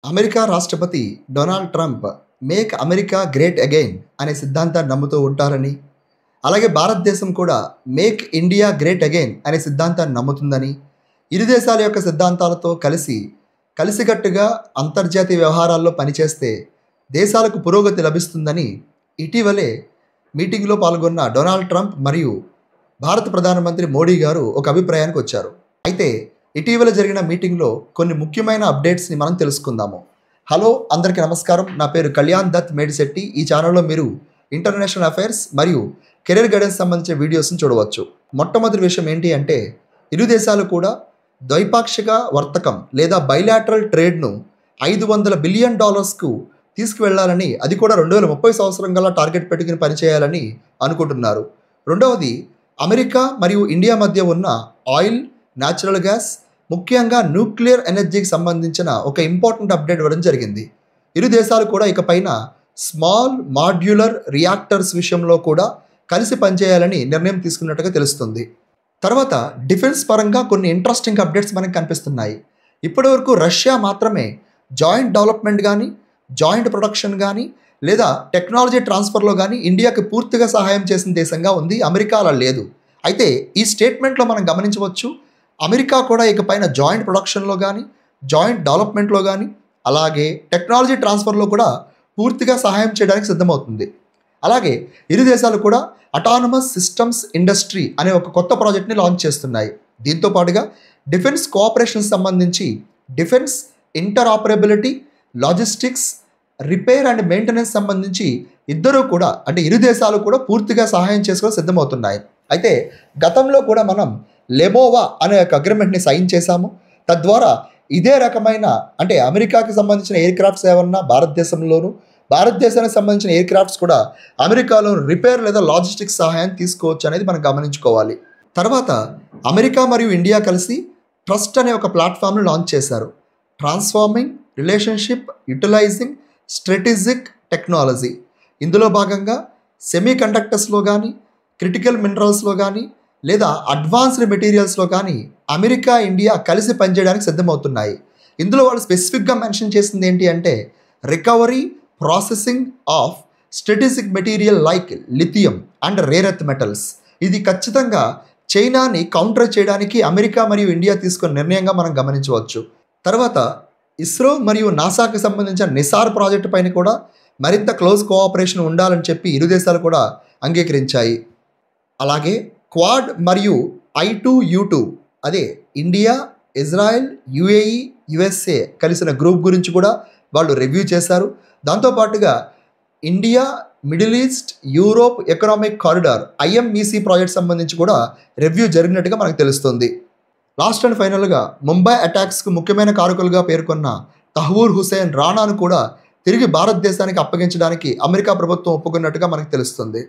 America రాష్ట్రపతి Donald Trump make America great again అనే సిద్ధాంతాన్ని నమ్ముతూ ఉంటారని, అలాగే భారతదేశం కూడా మేక్ ఇండియా గ్రేట్ అగైన్ అనే సిద్ధాంతాన్ని నమ్ముతుందని, ఇరు దేశాల యొక్క సిద్ధాంతాలతో కలిసికట్టుగా అంతర్జాతీయ వ్యవహారాల్లో పనిచేస్తే దేశాలకు పురోగతి లభిస్తుందని ఇటీవలే మీటింగ్లో పాల్గొన్న డొనాల్డ్ ట్రంప్ మరియు భారత ప్రధానమంత్రి మోడీ గారు ఒక అభిప్రాయానికి వచ్చారు. అయితే ఇటీవల జరిగిన మీటింగ్లో కొన్ని ముఖ్యమైన అప్డేట్స్ని మనం తెలుసుకుందాము. హలో, అందరికీ నమస్కారం. నా పేరు కళ్యాణ్ దత్ మేడిశెట్టి. ఈ ఛానల్లో మీరు ఇంటర్నేషనల్ అఫైర్స్ మరియు కెరీర్ గైడెన్స్ సంబంధించిన వీడియోస్ని చూడవచ్చు. మొట్టమొదటి విషయం ఏంటి అంటే, ఇరు దేశాలు కూడా ద్వైపాక్షిక వర్తకం లేదా బైలాటరల్ ట్రేడ్ను $500 బిలియన్ తీసుకువెళ్లాలని, అది కూడా 2030 సంవత్సరం గల టార్గెట్ పెట్టుకుని పనిచేయాలని అనుకుంటున్నారు. రెండవది, అమెరికా మరియు ఇండియా మధ్య ఉన్న ఆయిల్, న్యాచురల్ గ్యాస్, ముఖ్యంగా న్యూక్లియర్ ఎనర్జీకి సంబంధించిన ఒక ఇంపార్టెంట్ అప్డేట్ ఇవ్వడం జరిగింది. ఇరు దేశాలు కూడా ఇకపైన స్మాల్ మాడ్యులర్ రియాక్టర్స్ విషయంలో కూడా కలిసి పనిచేయాలని నిర్ణయం తీసుకున్నట్టుగా తెలుస్తుంది. తర్వాత డిఫెన్స్ పరంగా కొన్ని ఇంట్రెస్టింగ్ అప్డేట్స్ మనకు కనిపిస్తున్నాయి. ఇప్పటివరకు రష్యా మాత్రమే జాయింట్ డెవలప్మెంట్ కానీ, జాయింట్ ప్రొడక్షన్ కానీ, లేదా టెక్నాలజీ ట్రాన్స్ఫర్లో కానీ ఇండియాకి పూర్తిగా సహాయం చేసిన దేశంగా ఉంది. అమెరికా అలా లేదు. అయితే ఈ స్టేట్మెంట్లో మనం గమనించవచ్చు, అమెరికా కూడా ఇకపైన జాయింట్ ప్రొడక్షన్లో కానీ, జాయింట్ డెవలప్మెంట్లో కానీ, అలాగే టెక్నాలజీ ట్రాన్స్ఫర్లో కూడా పూర్తిగా సహాయం చేయడానికి సిద్ధమవుతుంది. అలాగే ఇరు దేశాలు కూడా అటానమస్ సిస్టమ్స్ ఇండస్ట్రీ అనే ఒక కొత్త ప్రాజెక్ట్ని లాంచ్ చేస్తున్నాయి. దీంతో పాటుగా డిఫెన్స్ కోఆపరేషన్ సంబంధించి defence interoperability, logistics, repair and maintenance సంబంధించి ఇద్దరూ కూడా, అంటే ఇరు దేశాలు కూడా పూర్తిగా సహాయం చేసుకోవడం సిద్ధమవుతున్నాయి. అయితే గతంలో కూడా మనం లెబోవా అనే ఒక అగ్రిమెంట్ని సైన్ చేశాము. తద్వారా ఇదే రకమైన, అంటే అమెరికాకి సంబంధించిన ఎయిర్ క్రాఫ్ట్స్ ఏమన్నా భారతదేశంలోను, భారతదేశానికి సంబంధించిన ఎయిర్ క్రాఫ్ట్స్ కూడా అమెరికాలో రిపేర్ లేదా లాజిస్టిక్స్ సహాయం తీసుకోవచ్చు అనేది మనం గమనించుకోవాలి. తర్వాత అమెరికా మరియు ఇండియా కలిసి ట్రస్ట్ అనే ఒక ప్లాట్ఫామ్ను లాంచ్ చేశారు. Transforming relationship utilising strategic technology. ఇందులో భాగంగా సెమీ కండక్టర్స్లో కానీ, క్రిటికల్ మినరల్స్లో కానీ, లేదా అడ్వాన్స్డ్ మెటీరియల్స్లో కానీ అమెరికా, ఇండియా కలిసి పనిచేయడానికి సిద్ధమవుతున్నాయి. ఇందులో వాళ్ళు స్పెసిఫిక్గా మెన్షన్ చేసింది ఏంటి అంటే, recovery processing of strategic material like lithium and rare earth metals. ఇది ఖచ్చితంగా చైనాని కౌంటర్ చేయడానికి అమెరికా మరియు ఇండియా తీసుకున్న నిర్ణయంగా మనం గమనించవచ్చు. తర్వాత ఇస్రో మరియు నాసాకి సంబంధించిన నిసార్ ప్రాజెక్టు పైన కూడా మరింత క్లోజ్ కోఆపరేషన్ ఉండాలని చెప్పి ఇరు దేశాలు కూడా అంగీకరించాయి. అలాగే క్వాడ్ మరియు I2U2, అదే ఇండియా, ఇజ్రాయెల్, UAE, USA కలిసిన గ్రూప్ గురించి కూడా వాళ్ళు రివ్యూ చేశారు. దాంతోపాటుగా India, middle east, Europe economic corridor IMEC project సంబంధించి కూడా రివ్యూ జరిగినట్టుగా మనకు తెలుస్తుంది. లాస్ట్ అండ్ ఫైనల్గా ముంబై అటాక్స్కు ముఖ్యమైన కారకులుగా పేర్కొన్న తహ్వూర్ హుసేన్ రాణాను కూడా తిరిగి భారతదేశానికి అప్పగించడానికి అమెరికా ప్రభుత్వం ఒప్పుకున్నట్టుగా మనకు తెలుస్తుంది.